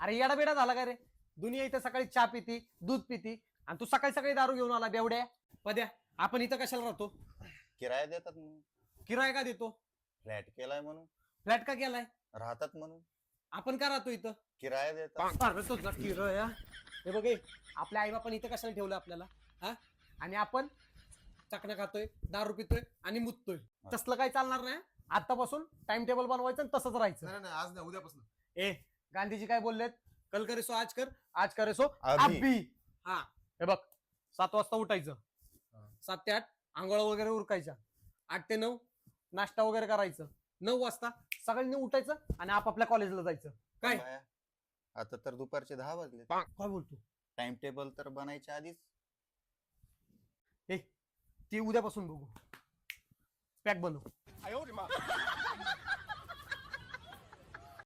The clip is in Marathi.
अरे येडा बेडा झाला का रे? दुनिया इथं सकाळी चहा पिती, दूध पिती, आणि तू सकाळी सकाळी दारू घेऊन आला बेवड्या. पद्या, आपण इथं कशाला राहतो? किराया देतात म्हणून. किराया का देतो? फ्लॅट केलाय म्हणून. फ्लॅट का केलाय? राहतात म्हणून. आपण का राहतो इथं? किराया देतात. अरे तुझा किराया. हे बघ हे, आपल्या आईबापाने इथं कशाला ठेवलं आपल्याला? हा? आणि आपण चकना खातोय, दारू पितोय आणि मुततोय. तसलं काही चालणार नाही. आतापासून टाइम टेबल बनवायचं आणि तसंच राहायचं. नाही नाही आज नाही उद्यापासून. ए, गांधीजी काय बोललेत? कल करे सो आज कर, आज करे सो अभी. अभी. हा, हे बघ, 7 वाजता उठायचं, 7 ते 8 आंघोळ वगैरे उरकायच्या, 8 ते 9 नाश्ता वगैरे करायचं, 9 वाजता सगळ्यांनी उठायचं आणि आपापल्या कॉलेजला जायचं. काय बाया, आता तर दुपारचे 10 वाजले. काय बोलतो? टाइम टेबल तर बनायच्या आधीच. ए, ते उद्यापासून बघू. पॅक बनव.